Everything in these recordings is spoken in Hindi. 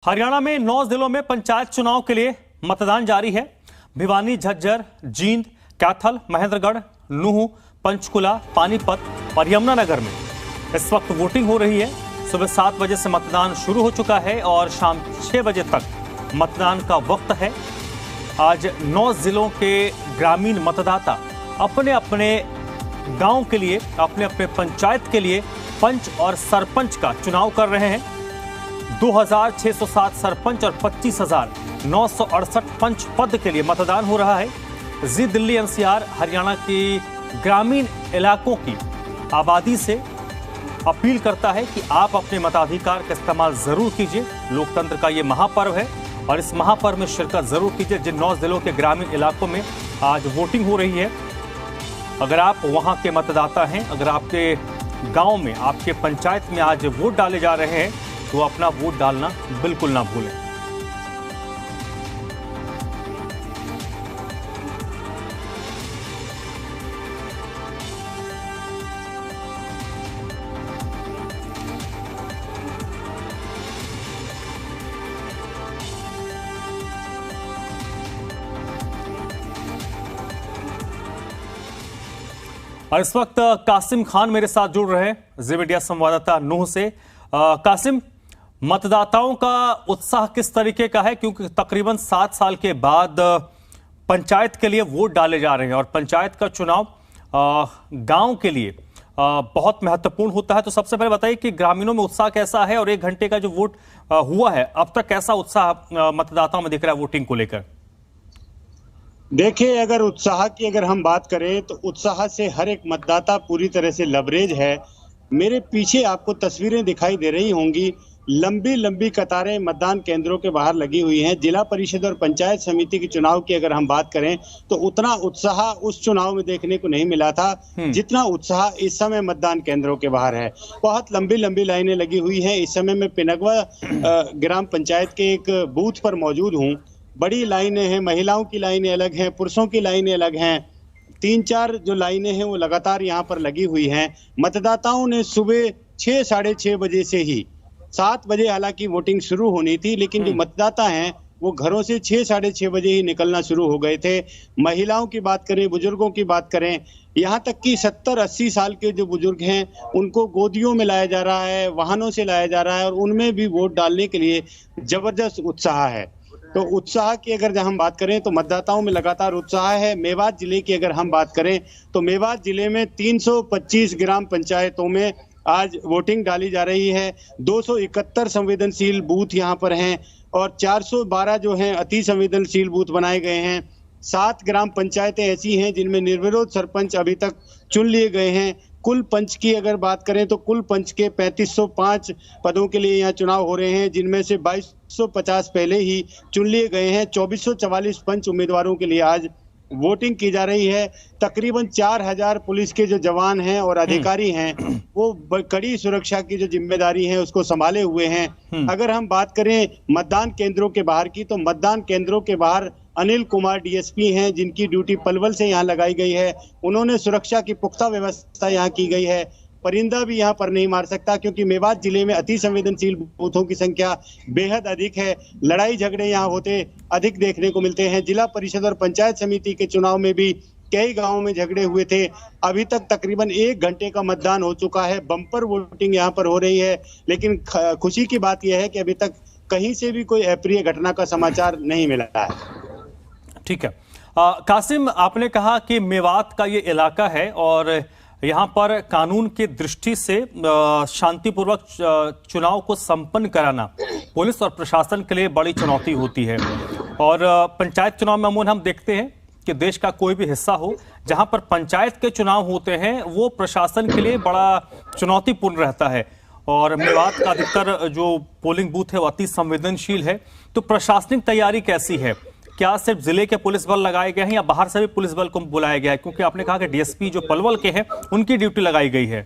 हरियाणा में 9 जिलों में पंचायत चुनाव के लिए मतदान जारी है। भिवानी, झज्जर, जींद, कैथल, महेंद्रगढ़, नूंह, पंचकुला, पानीपत और यमुनानगर में इस वक्त वोटिंग हो रही है। सुबह 7 बजे से मतदान शुरू हो चुका है और शाम 6 बजे तक मतदान का वक्त है। आज 9 जिलों के ग्रामीण मतदाता अपने अपने गांव के लिए, अपने अपने पंचायत के लिए पंच और सरपंच का चुनाव कर रहे हैं। 2607 सरपंच और 25,968 पंच पद के लिए मतदान हो रहा है। जी दिल्ली एनसीआर हरियाणा की ग्रामीण इलाकों की आबादी से अपील करता है कि आप अपने मताधिकार का इस्तेमाल जरूर कीजिए। लोकतंत्र का ये महापर्व है और इस महापर्व में शिरकत जरूर कीजिए। जिन 9 जिलों के ग्रामीण इलाकों में आज वोटिंग हो रही है, अगर आप वहां के मतदाता हैं, अगर आपके गांव में, आपके पंचायत में आज वोट डाले जा रहे हैं, तो अपना वोट डालना बिल्कुल ना भूलें। और इस वक्त कासिम खान मेरे साथ जुड़ रहे हैं, जी मीडिया संवाददाता नूंह से। कासिम, मतदाताओं का उत्साह किस तरीके का है, क्योंकि तकरीबन 7 साल के बाद पंचायत के लिए वोट डाले जा रहे हैं और पंचायत का चुनाव गांव के लिए बहुत महत्वपूर्ण होता है। तो सबसे पहले बताइए कि ग्रामीणों में उत्साह कैसा है और 1 घंटे का जो वोट हुआ है अब तक कैसा उत्साह मतदाताओं में दिख रहा है वोटिंग को लेकर? देखिए, अगर उत्साह की हम बात करें तो उत्साह से हर एक मतदाता पूरी तरह से लबरेज है। मेरे पीछे आपको तस्वीरें दिखाई दे रही होंगी, लंबी लंबी कतारें मतदान केंद्रों के बाहर लगी हुई हैं। जिला परिषद और पंचायत समिति के चुनाव की अगर हम बात करें तो उतना उत्साह उस चुनाव में देखने को नहीं मिला था जितना उत्साह इस समय मतदान केंद्रों के बाहर है। बहुत लंबी लंबी लाइनें लगी हुई हैं। इस समय मैं पिनगवा ग्राम पंचायत के एक बूथ पर मौजूद हूँ। बड़ी लाइनें हैं, महिलाओं की लाइनें अलग हैं, पुरुषों की लाइनें अलग हैं। 3-4 जो लाइनें हैं वो लगातार यहाँ पर लगी हुई हैं। मतदाताओं ने सुबह 6, साढ़े 6 बजे से ही, 7 बजे हालांकि वोटिंग शुरू होनी थी, लेकिन जो मतदाता हैं वो घरों से 6, साढ़े 6 बजे ही निकलना शुरू हो गए थे। महिलाओं की बात करें, बुजुर्गों की बात करें, यहाँ तक कि 70-80 साल के जो बुजुर्ग हैं उनको गोदियों में लाया जा रहा है, वाहनों से लाया जा रहा है और उनमें भी वोट डालने के लिए जबरदस्त उत्साह है। तो उत्साह की अगर हम बात करें तो मतदाताओं में लगातार उत्साह है। मेवात जिले की अगर हम बात करें तो मेवात जिले में 325 ग्राम पंचायतों में आज वोटिंग डाली जा रही है। 271 संवेदनशील बूथ यहाँ पर हैं और 412 जो हैं अति संवेदनशील बूथ बनाए गए हैं। 7 ग्राम पंचायतें ऐसी हैं जिनमें निर्विरोध सरपंच अभी तक चुन लिए गए हैं। कुल पंच की अगर बात करें तो कुल पंच के 3505 पदों के लिए यहाँ चुनाव हो रहे हैं, जिनमें से 2250 पहले ही चुन लिए गए हैं। 2444 पंच उम्मीदवारों के लिए आज वोटिंग की जा रही है। तकरीबन 4000 पुलिस के जो जवान हैं और अधिकारी हैं वो कड़ी सुरक्षा की जो जिम्मेदारी है उसको संभाले हुए हैं। अगर हम बात करें मतदान केंद्रों के बाहर की तो मतदान केंद्रों के बाहर अनिल कुमार डीएसपी हैं जिनकी ड्यूटी पलवल से यहाँ लगाई गई है। उन्होंने सुरक्षा की पुख्ता व्यवस्था यहाँ की गई है। परिंदा भी यहाँ पर नहीं मार सकता क्योंकि मेवात जिले में अति संवेदनशील बूथों की संख्या बेहद अधिक है। लड़ाई झगड़े यहाँ होते अधिक देखने को मिलते हैं। जिला परिषद और पंचायत समिति के चुनाव में भी कई गांवों में झगड़े हुए थे। अभी तक तकरीबन 1 घंटे का मतदान हो चुका है। बम्पर वोटिंग यहाँ पर हो रही है, लेकिन खुशी की बात यह है कि अभी तक कहीं से भी कोई अप्रिय घटना का समाचार नहीं मिला है। ठीक है कासिम, आपने कहा कि मेवात का ये इलाका है और यहाँ पर कानून की दृष्टि से शांतिपूर्वक चुनाव को संपन्न कराना पुलिस और प्रशासन के लिए बड़ी चुनौती होती है। और पंचायत चुनाव में अमूमन हम देखते हैं कि देश का कोई भी हिस्सा हो जहां पर पंचायत के चुनाव होते हैं वो प्रशासन के लिए बड़ा चुनौतीपूर्ण रहता है। और मेवात का अधिकतर जो पोलिंग बूथ है वो अति संवेदनशील है। तो प्रशासनिक तैयारी कैसी है? क्या सिर्फ जिले के पुलिस बल लगाए गए हैं या बाहर से भी पुलिस बल को बुलाया गया है? क्योंकि आपने कहा कि डीएसपी जो पलवल के हैं उनकी ड्यूटी लगाई गई है।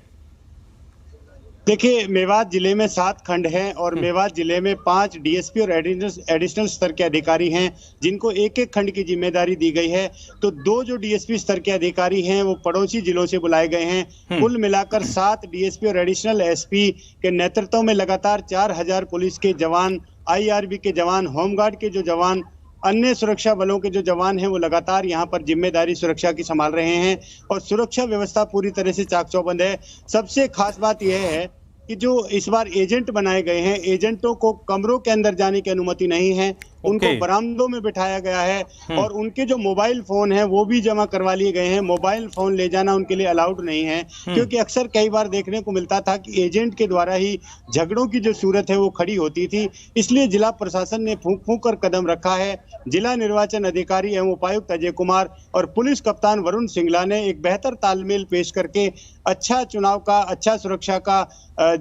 देखिए, मेवात जिले में 7 खंड हैं और मेवात जिले में 5 डीएसपी और एडिशनल स्तर के अधिकारी हैं, जिनको एक एक खंड की जिम्मेदारी दी गई है। तो 2 जो डीएसपी स्तर के अधिकारी हैं वो पड़ोसी जिलों से बुलाए गए हैं। कुल मिलाकर 7 डीएसपी और एडिशनल एसपी के नेतृत्व में लगातार 4000 पुलिस के जवान, आईआरबी के जवान, होमगार्ड के जो जवान, अन्य सुरक्षा बलों के जो जवान हैं वो लगातार यहाँ पर जिम्मेदारी सुरक्षा की संभाल रहे हैं और सुरक्षा व्यवस्था पूरी तरह से चाक चौबंद है। सबसे खास बात यह है कि जो इस बार एजेंट बनाए गए हैं, एजेंटों को कमरों के अंदर जाने की अनुमति नहीं है, उनको बरामदों में बिठाया गया है और उनके जो मोबाइल फोन हैं वो भी जमा करवा लिए गए हैं। मोबाइल फोन ले जाना उनके लिए अलाउड नहीं है, क्योंकि अक्सर कई बार देखने को मिलता था कि एजेंट के द्वारा ही झगड़ों की जो सूरत है वो खड़ी होती थी। इसलिए जिला प्रशासन ने फूंक फूंक कर कदम रखा है। जिला निर्वाचन अधिकारी एवं उपायुक्त अजय कुमार और पुलिस कप्तान वरुण सिंगला ने एक बेहतर तालमेल पेश करके अच्छा चुनाव का, अच्छा सुरक्षा का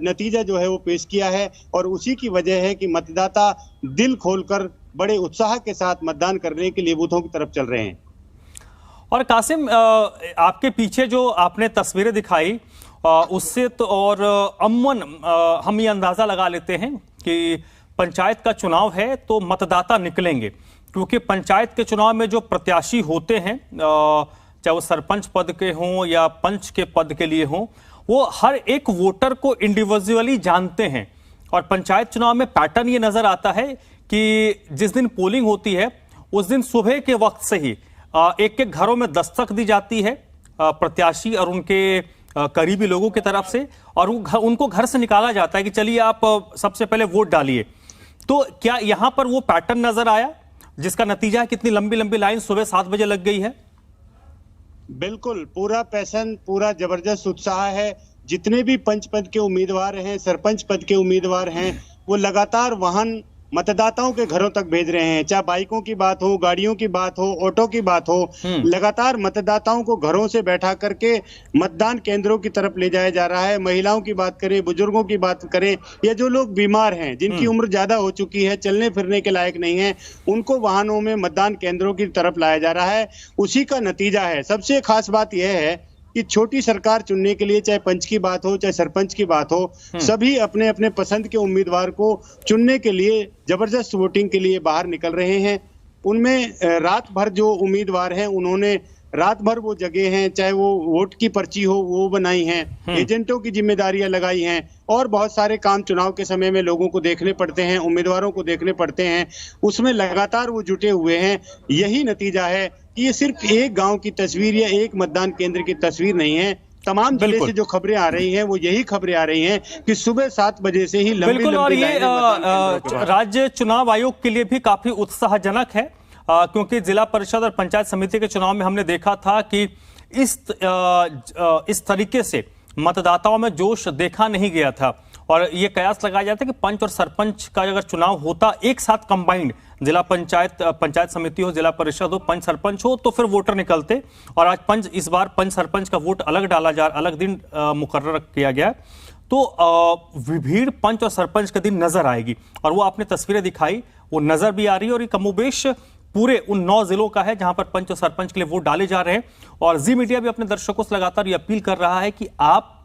नतीजा जो है वो पेश किया है और उसी की वजह है कि मतदाता दिल खोलकर बड़े उत्साह के साथ मतदान करने के लिए बूथों की तरफ चल रहे हैं। और कासिम, आपके पीछे जो आपने तस्वीरें दिखाई उससे तो और अमूमन हम ये अंदाजा लगा लेते हैं कि पंचायत का चुनाव है तो मतदाता निकलेंगे, क्योंकि पंचायत के चुनाव में जो प्रत्याशी होते हैं, चाहे वो सरपंच पद के हों या पंच के पद के लिए हों, वो हर एक वोटर को इंडिविजुअली जानते हैं। और पंचायत चुनाव में पैटर्न ये नजर आता है कि जिस दिन पोलिंग होती है उस दिन सुबह के वक्त से ही एक एक घरों में दस्तक दी जाती है प्रत्याशी और उनके करीबी लोगों की तरफ से, और उनको घर से निकाला जाता है कि चलिए आप सबसे पहले वोट डालिए। तो क्या यहां पर वो पैटर्न नजर आया जिसका नतीजा है कितनी लंबी लंबी लाइन सुबह 7 बजे लग गई है? बिल्कुल, पूरा पैशन, पूरा जबरदस्त उत्साह है। जितने भी पंच पद के उम्मीदवार हैं, सरपंच पद के उम्मीदवार हैं, वो लगातार वाहन मतदाताओं के घरों तक भेज रहे हैं। चाहे बाइकों की बात हो, गाड़ियों की बात हो, ऑटो की बात हो, लगातार मतदाताओं को घरों से बैठा करके मतदान केंद्रों की तरफ ले जाया जा रहा है। महिलाओं की बात करें, बुजुर्गों की बात करें, या जो लोग बीमार हैं, जिनकी उम्र ज्यादा हो चुकी है, चलने फिरने के लायक नहीं है, उनको वाहनों में मतदान केंद्रों की तरफ लाया जा रहा है। उसी का नतीजा है। सबसे खास बात यह है कि छोटी सरकार चुनने के लिए, चाहे पंच की बात हो चाहे सरपंच की बात हो, सभी अपने अपने पसंद के उम्मीदवार को चुनने के लिए जबरदस्त वोटिंग के लिए बाहर निकल रहे हैं। उनमें रात भर जो उम्मीदवार हैं उन्होंने रात भर वो जगह हैं, चाहे वो वोट की पर्ची हो वो बनाई हैं, एजेंटों की जिम्मेदारियां लगाई हैं और बहुत सारे काम चुनाव के समय में लोगों को देखने पड़ते हैं, उम्मीदवारों को देखने पड़ते हैं, उसमें लगातार वो जुटे हुए हैं। यही नतीजा है कि ये सिर्फ एक गांव की तस्वीर या एक मतदान केंद्र की तस्वीर नहीं है। तमाम जिले से जो खबरें आ रही हैं वो यही खबरें आ रही हैं कि सुबह 7 बजे से ही लंबी और ये राज्य चुनाव आयोग के लिए भी काफी उत्साहजनक है, क्योंकि जिला परिषद और पंचायत समिति के चुनाव में हमने देखा था कि इस तरीके से मतदाताओं में जोश देखा नहीं गया था। और ये कयास लगाया जाता है कि पंच और सरपंच का अगर चुनाव होता एक साथ कंबाइंड, जिला पंचायत समिति हो, जिला परिषद हो, पंच सरपंच हो, तो फिर वोटर निकलते। और आज इस बार पंच सरपंच का वोट अलग डाला जा, अलग दिन मुकर्रर किया गया, तो भीड़ पंच और सरपंच के दिन नजर आएगी। और वो आपने तस्वीरें दिखाई, वो नजर भी आ रही है। और ये कमोबेश पूरे उन 9 जिलों का है जहां पर पंच और सरपंच के लिए वोट डाले जा रहे हैं। और जी मीडिया भी अपने दर्शकों से लगातार ये अपील कर रहा है कि आप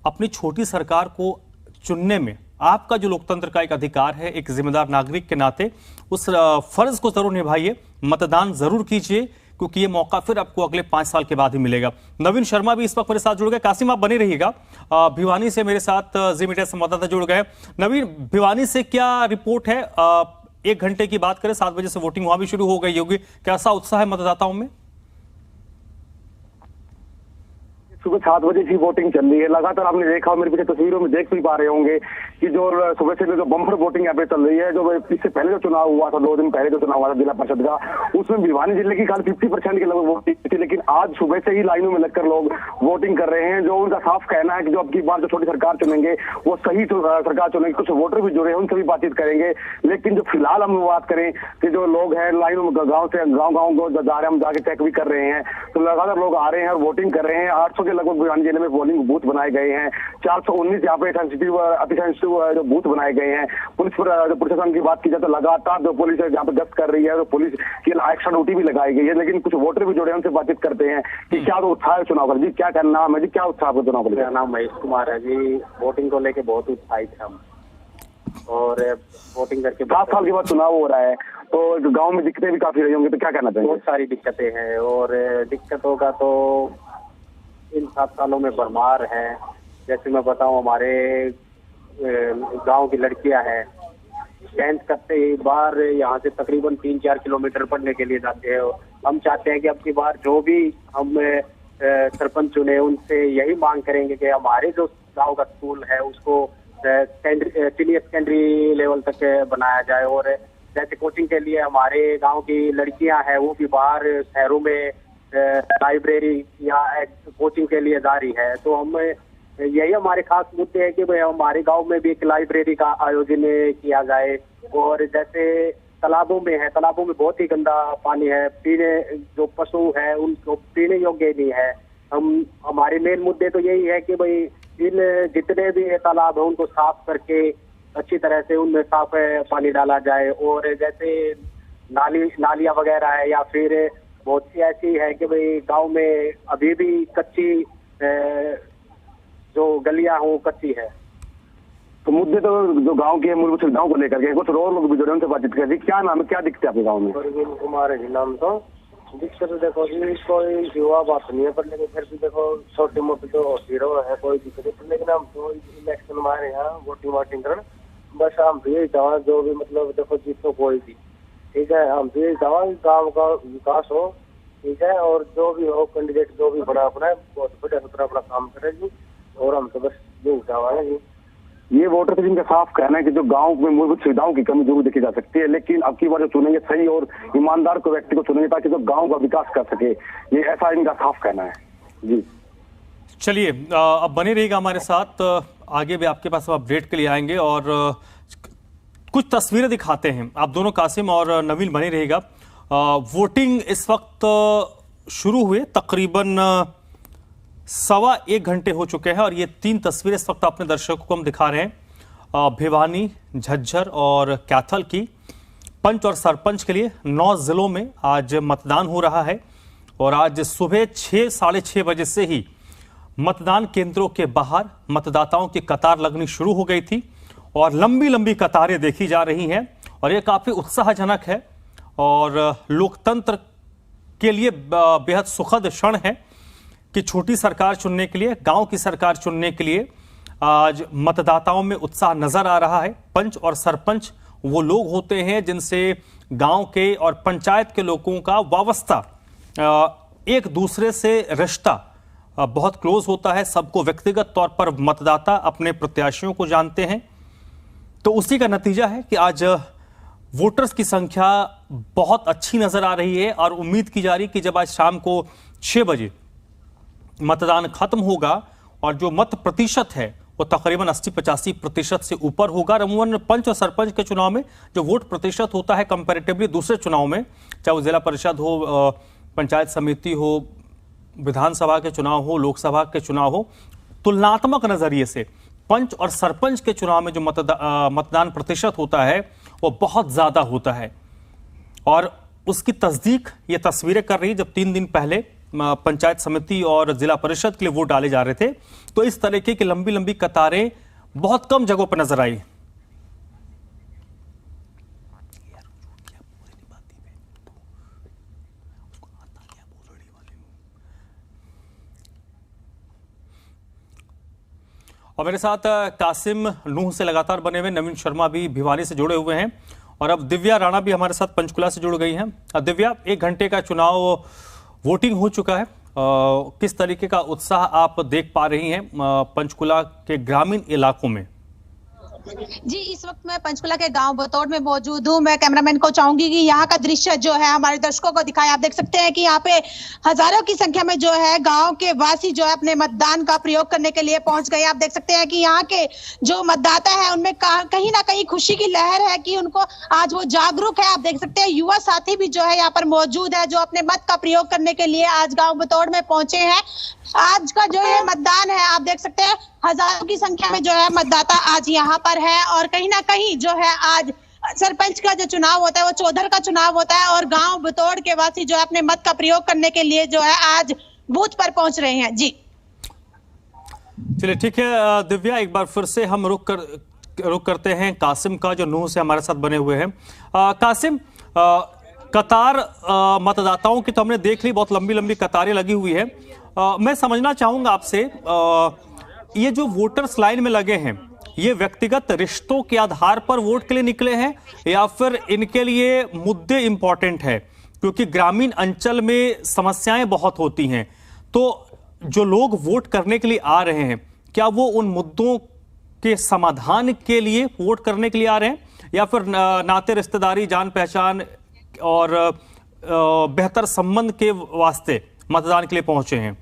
अपनी छोटी सरकार को चुनने में आपका जो लोकतंत्र का एक अधिकार है, एक जिम्मेदार नागरिक के नाते उस फर्ज को जरूर निभाइए, मतदान जरूर कीजिए, क्योंकि ये मौका फिर आपको अगले 5 साल के बाद ही मिलेगा। नवीन शर्मा भी इस वक्त मेरे साथ जुड़ गए। कासिम, आप बने रहिएगा। भिवानी से मेरे साथ जी मीडिया संवाददाता जुड़ गए। नवीन, भिवानी से क्या रिपोर्ट है? 1 घंटे की बात करें, 7 बजे से वोटिंग वहां भी शुरू हो गई होगी, कैसा उत्साह है मतदाताओं में? सुबह 7 बजे की वोटिंग चल रही है। लगातार आपने देखा, मेरे पीछे तस्वीरों में देख भी पा रहे होंगे कि जो सुबह से जो बम्पर वोटिंग यहाँ पे चल रही है। जो इससे पहले जो चुनाव हुआ था, 2 दिन पहले जो चुनाव हुआ था जिला परिषद का, उसमें भिवानी जिले की खाली 50% के लगभग वोटिंग थी, लेकिन आज सुबह से ही लाइनों में लगकर लोग वोटिंग कर रहे हैं। जो उनका साफ कहना है कि जो अब की बार जो छोटी सरकार चुनेंगे वो सही सरकार चुनेंगे। कुछ वोटर भी जुड़े हैं, उनसे भी बातचीत करेंगे। लेकिन जो फिलहाल हम बात करें कि जो लोग हैं लाइनों में गाँव से गाँव को जा रहे हैं, हम जाके चेक भी कर रहे हैं, तो लगातार लोग आ रहे हैं और वोटिंग कर रहे हैं। 800 के लगभग भिवानी जिले में पोलिंग बूथ बनाए गए हैं। 419 यहाँ पे अति सेंसिटिव जो बूथ बनाए गए हैं। पुलिस पर जो प्रशासन की बात की जाए तो लगातार जो पुलिस है यहाँ पे गश्त कर रही है, तो पुलिस की एक्स्ट्रा ड्यूटी भी लगाई गई है। लेकिन कुछ वोटर भी जुड़े हैं, उनसे बातचीत करते हैं कि क्या उत्साह है चुनाव का। जी क्या नाम है जी, क्या उत्साह है चुनाव का? मेरा नाम महेश कुमार है जी। वोटिंग को लेके बहुत उत्साहित है हम, और वोटिंग करके 7 साल के बाद चुनाव हो रहा है, तो गांव में दिक्कतें भी काफी रही होंगी, तो क्या कहना चाहिए? बहुत सारी दिक्कतें हैं, और दिक्कतों का तो इन 7 सालों में भरमार है। जैसे मैं बताऊं, हमारे गांव की लड़कियां हैं, 10th करते ही बार यहाँ से तकरीबन 3-4 किलोमीटर पढ़ने के लिए जाते हैं। हम चाहते हैं कि अब की बार जो भी हम सरपंच चुने, उनसे यही मांग करेंगे कि हमारे जो गांव का स्कूल है उसको सीनियर सेकेंडरी लेवल तक बनाया जाए। और जैसे कोचिंग के लिए हमारे गांव की लड़कियां हैं, वो भी बाहर शहरों में लाइब्रेरी या कोचिंग के लिए जा रही है। तो हम यही हमारे खास मुद्दे हैं कि भाई हमारे गांव में भी एक लाइब्रेरी का आयोजन किया जाए। और जैसे तालाबों में है, तालाबों में बहुत ही गंदा पानी है, पीने जो पशु है उनको पीने योग्य नहीं है। हमारे मेन मुद्दे तो यही है कि भाई इन जितने भी तालाब है उनको साफ करके अच्छी तरह से उनमें साफ पानी डाला जाए। और जैसे नालियां वगैरह है, या फिर बहुत सी ऐसी है कि भाई गांव में अभी भी कच्ची जो गलियां हो कच्ची है। तो मुद्दे तो जो गांव के मूलभूत सुविधाओं को लेकर के कुछ और लोग भी जुड़े, उनसे बातचीत करें। क्या नाम है, क्या दिक्कत है आपके गाँव में? परवीन कुमार है जी नाम। तो दिक्कत देखो जी, कोई युवा बात नहीं है, पर लेकिन फिर भी देखो छोटी मोटी तो होती रहो है, कोई दिक्कत नहीं। लेकिन हम तो इलेक्शन में आ रहे हैं वोटिंग करना, बस हम भी यही चाहें जो भी मतलब देखो जीतो कोई भी, ठीक है। हम भी यही चाहें गाँव का विकास हो, ठीक है, और जो भी हो कैंडिडेट जो भी बड़ा अपना बहुत बढ़िया सुथरा अपना काम करे जी। और हम तो बस यही चाहेंगे जी। ये वोटर से जिनका साफ कहना है कि जो गांव में मूलभूत सुविधाओं की कमी जरूर देखी जा सकती है, लेकिन अब की बार जो चुनेंगे सही और ईमानदार को व्यक्ति को चुनेंगे ताकि जो गांव का विकास कर सके, ये ऐसा इनका साफ कहना है जी। चलिए, अब बने रहिएगा हमारे साथ, आगे भी आपके पास अपडेट के लिए आएंगे और कुछ तस्वीरें दिखाते हैं। आप दोनों कासिम और नवीन बने रहिएगा। वोटिंग इस वक्त शुरू हुए तकरीबन 1.25 घंटे हो चुके हैं, और ये 3 तस्वीरें इस वक्त अपने दर्शकों को हम दिखा रहे हैं भिवानी, झज्जर और कैथल की। पंच और सरपंच के लिए 9 जिलों में आज मतदान हो रहा है, और आज सुबह 6, साढ़े 6 बजे से ही मतदान केंद्रों के बाहर मतदाताओं की कतार लगनी शुरू हो गई थी, और लंबी लंबी कतारें देखी जा रही हैं। और ये काफ़ी उत्साहजनक है, और लोकतंत्र के लिए बेहद सुखद क्षण है कि छोटी सरकार चुनने के लिए, गांव की सरकार चुनने के लिए आज मतदाताओं में उत्साह नजर आ रहा है। पंच और सरपंच वो लोग होते हैं जिनसे गांव के और पंचायत के लोगों का वास्ता, एक दूसरे से रिश्ता बहुत क्लोज होता है। सबको व्यक्तिगत तौर पर मतदाता अपने प्रत्याशियों को जानते हैं। तो उसी का नतीजा है कि आज वोटर्स की संख्या बहुत अच्छी नजर आ रही है, और उम्मीद की जा रही कि जब आज शाम को 6 बजे मतदान खत्म होगा और जो मत प्रतिशत है वो तकरीबन 80-85% से ऊपर होगा। अमूमन पंच और सरपंच के चुनाव में जो वोट प्रतिशत होता है कंपैरेटिवली दूसरे चुनाव में, चाहे वो जिला परिषद हो, पंचायत समिति हो, विधानसभा के चुनाव हो, लोकसभा के चुनाव हो, तुलनात्मक नजरिए से पंच और सरपंच के चुनाव में जो मतदान प्रतिशत होता है वो बहुत ज्यादा होता है। और उसकी तस्दीक ये तस्वीरें कर रही है, जब 3 दिन पहले पंचायत समिति और जिला परिषद के लिए वोट डाले जा रहे थे, तो इस तरीके की लंबी लंबी कतारें बहुत कम जगहों पर नजर आई। और मेरे साथ कासिम नूह से लगातार बने हुए नवीन शर्मा भी भिवानी से जुड़े हुए हैं, और अब दिव्या राणा भी हमारे साथ पंचकुला से जुड़ गई हैं। दिव्या, 1 घंटे का चुनाव वोटिंग हो चुका है, किस तरीके का उत्साह आप देख पा रही हैं पंचकुला के ग्रामीण इलाकों में? जी, इस वक्त मैं पंचकुला के गांव बतौड़ में मौजूद हूं। मैं कैमरामैन को चाहूंगी कि यहाँ का दृश्य जो है हमारे दर्शकों को दिखाएं। आप देख सकते हैं कि यहाँ पे हजारों की संख्या में जो है गांव के वासी जो है अपने मतदान का प्रयोग करने के लिए पहुंच गए। आप देख सकते हैं कि यहाँ के जो मतदाता है उनमें कहीं ना कहीं खुशी की लहर है कि उनको आज वो जागरूक है। आप देख सकते हैं युवा साथी भी जो है यहाँ पर मौजूद है, जो अपने मत का प्रयोग करने के लिए आज गाँव बतौड़ में पहुंचे हैं। आज का जो ये मतदान है, आप देख सकते हैं हजारों की संख्या में जो है मतदाता आज यहाँ पर है और कहीं ना कहीं जो है आज सरपंच का जो चुनाव होता है वो चौधर का चुनाव होता है और गांव बतौड़ के वासी जो है अपने मत का प्रयोग करने के लिए जो है आज बूथ पर पहुंच रहे हैं। जी चलिए ठीक है दिव्या, एक बार फिर से हम रुक करते हैं कासिम का, जो नूह से हमारे साथ बने हुए हैं। कासिम, कतार मतदाताओं की तो हमने देख ली, बहुत लंबी लंबी कतारें लगी हुई है। मैं समझना चाहूंगा आपसे, ये जो वोटर्स लाइन में लगे हैं ये व्यक्तिगत रिश्तों के आधार पर वोट के लिए निकले हैं या फिर इनके लिए मुद्दे इंपॉर्टेंट है? क्योंकि ग्रामीण अंचल में समस्याएं बहुत होती हैं, तो जो लोग वोट करने के लिए आ रहे हैं क्या वो उन मुद्दों के समाधान के लिए वोट करने के लिए आ रहे हैं या फिर नाते रिश्तेदारी, जान पहचान और बेहतर संबंध के वास्ते मतदान के लिए पहुंचे हैं?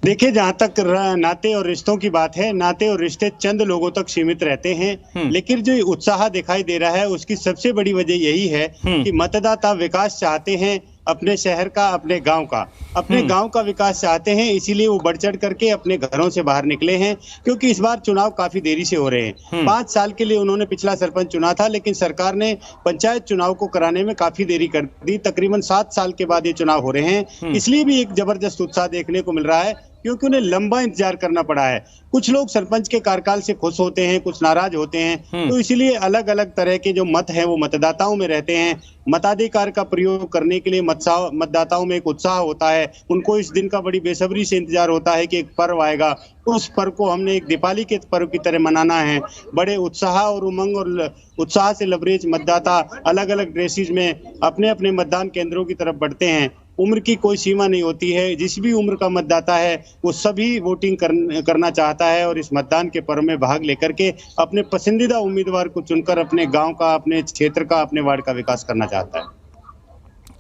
देखिए, जहां तक नाते और रिश्तों की बात है, नाते और रिश्ते चंद लोगों तक सीमित रहते हैं, लेकिन जो उत्साह दिखाई दे रहा है उसकी सबसे बड़ी वजह यही है कि मतदाता विकास चाहते हैं, अपने शहर का, अपने गांव का, अपने गांव का विकास चाहते हैं। इसीलिए वो बढ़ चढ़ करके अपने घरों से बाहर निकले हैं, क्योंकि इस बार चुनाव काफी देरी से हो रहे हैं। 5 साल के लिए उन्होंने पिछला सरपंच चुना था, लेकिन सरकार ने पंचायत चुनाव को कराने में काफी देरी कर दी। तकरीबन 7 साल के बाद ये चुनाव हो रहे हैं, इसलिए भी एक जबरदस्त उत्साह देखने को मिल रहा है, क्योंकि उन्हें लंबा इंतजार करना पड़ा है। कुछ लोग सरपंच के कार्यकाल से खुश होते हैं, कुछ नाराज होते हैं, तो इसीलिए अलग अलग तरह के जो मत हैं वो मतदाताओं में रहते हैं। मताधिकार का प्रयोग करने के लिए मतदाताओं में एक उत्साह होता है, उनको इस दिन का बड़ी बेसब्री से इंतजार होता है कि एक पर्व आएगा। उस पर्व को हमने एक दीपावली के पर्व की तरह मनाना है। बड़े उत्साह और उमंग और उत्साह से लबरेज मतदाता अलग अलग ड्रेसेज में अपने अपने मतदान केंद्रों की तरफ बढ़ते हैं। उम्र की कोई सीमा नहीं होती है, जिस भी उम्र का मतदाता है वो सभी वोटिंग करना चाहता है और इस मतदान के पर्व में भाग लेकर के अपने पसंदीदा उम्मीदवार को चुनकर अपने गांव का, अपने क्षेत्र का, अपने वार्ड का विकास करना चाहता है।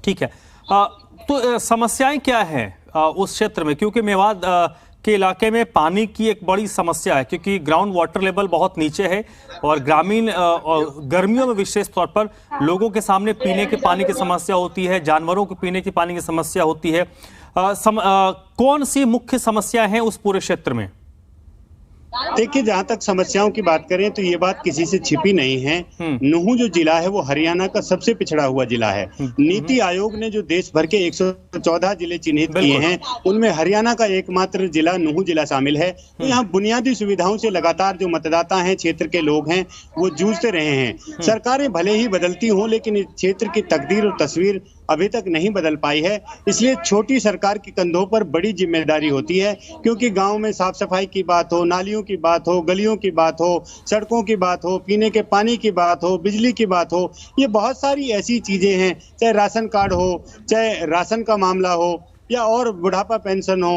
ठीक है, तो समस्याएं क्या हैं उस क्षेत्र में? क्योंकि मेवात के इलाके में पानी की एक बड़ी समस्या है, क्योंकि ग्राउंड वाटर लेवल बहुत नीचे है और ग्रामीण गर्मियों में विशेष तौर पर लोगों के सामने पीने के पानी की समस्या होती है, जानवरों के पीने के पानी की समस्या होती है। कौन सी मुख्य समस्या है उस पूरे क्षेत्र में? देखिए, जहां तक समस्याओं की बात करें तो ये बात किसी से छिपी नहीं है। नूह जो जिला है वो हरियाणा का सबसे पिछड़ा हुआ जिला है। नीति आयोग ने जो देश भर के 114 जिले चिन्हित किए हैं उनमें हरियाणा का एकमात्र जिला नूह जिला शामिल है। तो यहाँ बुनियादी सुविधाओं से लगातार जो मतदाता हैं, क्षेत्र के लोग हैं, वो जूझते रहे हैं। सरकारें भले ही बदलती हों, लेकिन इस क्षेत्र की तकदीर और तस्वीर अभी तक नहीं बदल पाई है। इसलिए छोटी सरकार के कंधों पर बड़ी जिम्मेदारी होती है, क्योंकि गांव में साफ सफाई की बात हो, नालियों की बात हो, गलियों की बात हो, सड़कों की बात हो, पीने के पानी की बात हो, बिजली की बात हो, ये बहुत सारी ऐसी चीजें हैं, चाहे राशन कार्ड हो, चाहे राशन का मामला हो, या और बुढ़ापा पेंशन हो,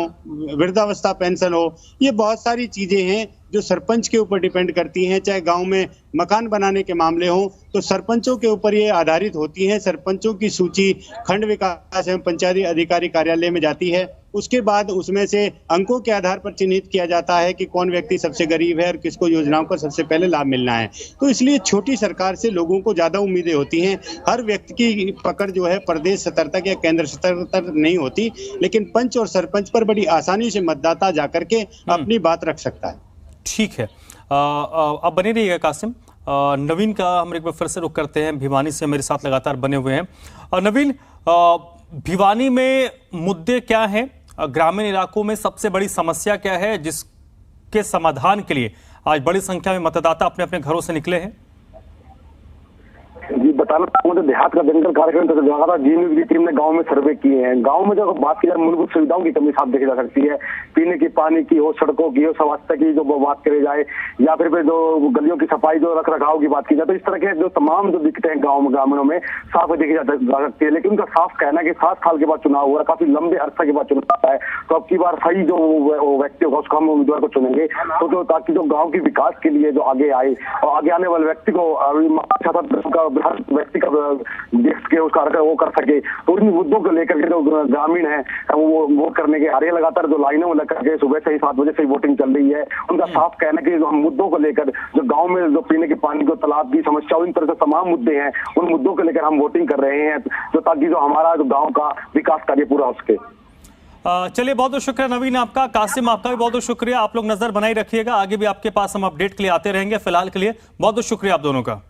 वृद्धावस्था पेंशन हो, ये बहुत सारी चीजें हैं जो सरपंच के ऊपर डिपेंड करती हैं। चाहे गांव में मकान बनाने के मामले हों तो सरपंचों के ऊपर ये आधारित होती हैं। सरपंचों की सूची खंड विकास एवं पंचायती अधिकारी कार्यालय में जाती है, उसके बाद उसमें से अंकों के आधार पर चिन्हित किया जाता है कि कौन व्यक्ति सबसे गरीब है और किसको योजनाओं का सबसे पहले लाभ मिलना है। तो इसलिए छोटी सरकार से लोगों को ज्यादा उम्मीदें होती हैं। हर व्यक्ति की पकड़ जो है प्रदेश स्तर तक या केंद्र स्तर तक नहीं होती, लेकिन पंच और सरपंच पर बड़ी आसानी से मतदाता जाकर के अपनी बात रख सकता है। ठीक है, अब बने रहिएगा कासिम। नवीन का हम एक बार फिर से रुख करते हैं, भिवानी से मेरे साथ लगातार बने हुए हैं। नवीन, भिवानी में मुद्दे क्या हैं? ग्रामीण इलाकों में सबसे बड़ी समस्या क्या है जिसके समाधान के लिए आज बड़ी संख्या में मतदाता अपने अपने घरों से निकले हैं? जी, बताना चाहूंगा, देहात का जंगल कार्यक्रम तो लगातार जी न्यूज की टीम ने गांव में सर्वे किए हैं। गांव में जो बात की जाए मूलभूत सुविधाओं की कमी साफ देखी जा सकती है, पीने की पानी की हो, सड़कों की हो, स्वास्थ्य की जो बात करी जाए, या फिर जो गलियों की सफाई जो रख रखाव की बात की जाए, तो इस तरह के जो तमाम जो दिक्कतें हैं गाँव ग्रामीणों में साफ देखी जा सकती है। लेकिन उनका साफ कहना है कि 7 साल के बाद चुनाव हुआ है, काफी लंबे अरसा के बाद चुनाव है, तो अब की बार सही जो व्यक्ति होगा उसको हम उम्मीदवार को चुनेंगे, तो ताकि जो गाँव की विकास के लिए जो आगे आए और आगे आने वाले व्यक्ति को व्यक्ति का देख के उसका वो कर सके। तो इन मुद्दों को लेकर के जो ग्रामीण है वो वोट करने के आ रही है। लगातार जो लाइनों में लग करके सुबह से ही 7 बजे से ही वोटिंग चल रही है। उनका साफ कहना है कि हम मुद्दों को लेकर जो गांव में जो पीने के पानी को, तालाब की समस्या, इन तरह से तमाम मुद्दे हैं, उन मुद्दों को लेकर हम वोटिंग कर रहे हैं, जो ताकि जो हमारा जो गाँव का विकास कार्य पूरा हो सके। चलिए, बहुत बहुत शुक्रिया नवीन आपका। कासिम, आपका भी बहुत बहुत शुक्रिया। आप लोग नजर बनाए रखिएगा, आगे भी आपके पास हम अपडेट के लिए आते रहेंगे। फिलहाल के लिए बहुत बहुत शुक्रिया आप दोनों का।